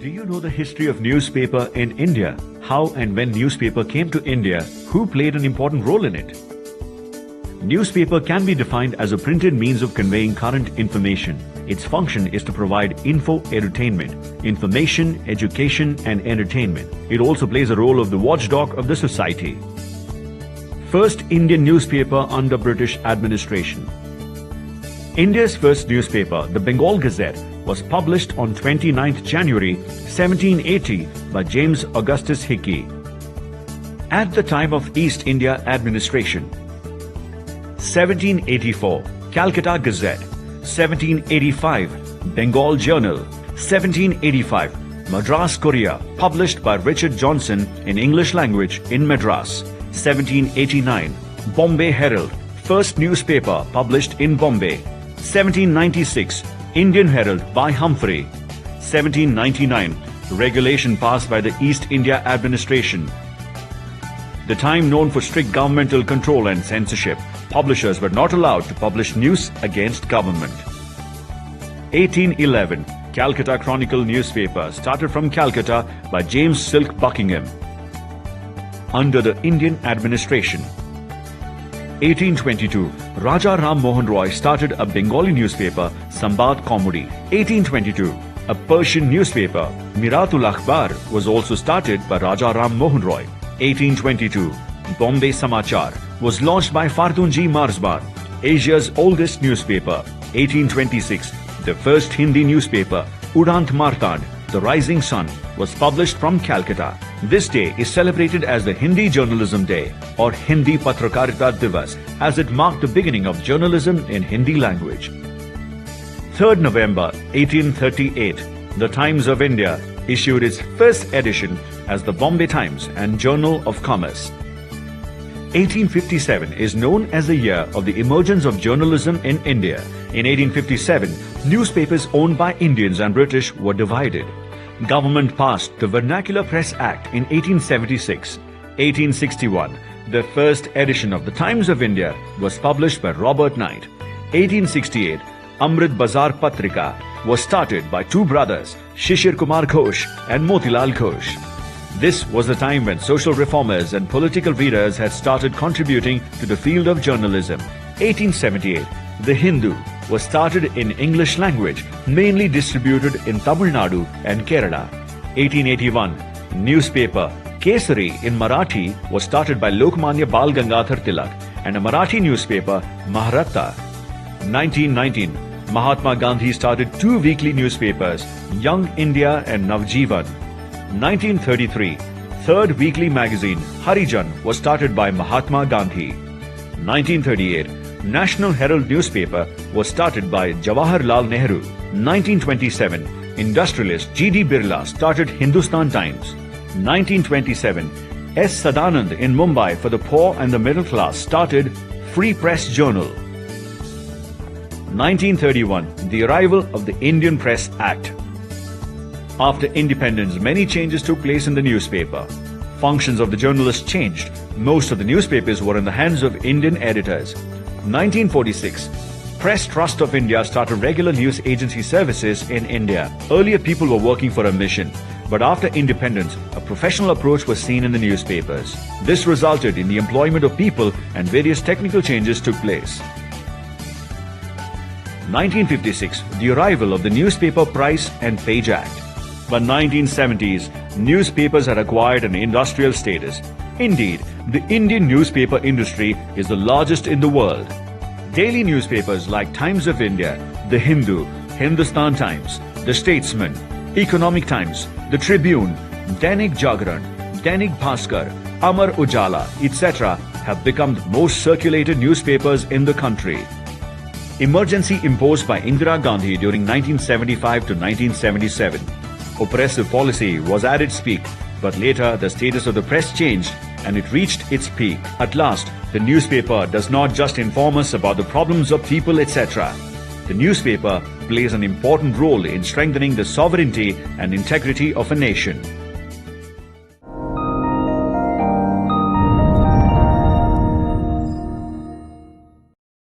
Do you know the history of newspaper in India? How and when newspaper came to India? Who played an important role in it? Newspaper can be defined as a printed means of conveying current information. Its function is to provide info-edutainment, information, education and entertainment. It also plays a role of the watchdog of the society. First Indian newspaper under British administration. India's first newspaper, the Bengal Gazette, was published on 29th January 1780 by James Augustus Hickey. At the time of East India administration. 1784, Calcutta Gazette. 1785, Bengal Journal. 1785, Madras Courier, published by Richard Johnson in English language in Madras. 1789, Bombay Herald, first newspaper published in Bombay. 1796, Indian Herald by Humphrey. 1799, regulation passed by the East India administration. The time known for strict governmental control and censorship, publishers were not allowed to publish news against government. 1811, Calcutta Chronicle newspaper started from Calcutta by James Silk Buckingham under the Indian administration. 1822, Raja Ram Mohan Roy started a Bengali newspaper, Sambad Kaumudi. 1822, a Persian newspaper, Miratul Akhbar, was also started by Raja Ram Mohan Roy. 1822, Bombay Samachar was launched by Fartunji Marzban, Asia's oldest newspaper. 1826, the first Hindi newspaper, Udant Martand, The Rising Sun, was published from Calcutta. This day is celebrated as the Hindi Journalism Day or Hindi Patrakarita Divas, as it marked the beginning of journalism in Hindi language. 3rd November 1838, the Times of India issued its first edition as the Bombay Times and Journal of Commerce. 1857 is known as the year of the emergence of journalism in India. In 1857, newspapers owned by Indians and British were divided. Government passed the Vernacular Press Act in 1876. 1861, the first edition of the Times of India was published by Robert Knight. 1868, Amrit Bazar Patrika was started by two brothers, Shishir Kumar Ghosh and Motilal Ghosh. This was the time when social reformers and political readers had started contributing to the field of journalism. 1878, The Hindu was started in English language, mainly distributed in Tamil Nadu and Kerala. 1881, newspaper Kesari in Marathi was started by Lokmanya Bal Gangadhar Tilak and a Marathi newspaper Maharatha. 1919, Mahatma Gandhi started two weekly newspapers, Young India and Navjeevan. 1933, third weekly magazine Harijan was started by Mahatma Gandhi. 1938, National Herald newspaper was started by Jawaharlal Nehru. 1927, industrialist G.D. Birla started Hindustan Times. 1927, S. Sadanand in Mumbai for the poor and the middle class started Free Press Journal. 1931, the arrival of the Indian Press Act. After independence, many changes took place in the newspaper. Functions of the journalists changed. Most of the newspapers were in the hands of Indian editors. 1946, Press Trust of India started regular news agency services in India. Earlier, people were working for a mission, but after independence, a professional approach was seen in the newspapers. This resulted in the employment of people and various technical changes took place. 1956, the arrival of the Newspaper Price and Page Act. By 1970s, newspapers had acquired an industrial status. Indeed, the Indian newspaper industry is the largest in the world. Daily newspapers like Times of India, The Hindu, Hindustan Times, The Statesman, Economic Times, The Tribune, Dainik Jagran, Dainik Bhaskar, Amar Ujala, etc. have become the most circulated newspapers in the country. Emergency imposed by Indira Gandhi during 1975 to 1977. Oppressive policy was at its peak, but later the status of the press changed and it reached its peak. At last, the newspaper does not just inform us about the problems of people, etc. The newspaper plays an important role in strengthening the sovereignty and integrity of a nation.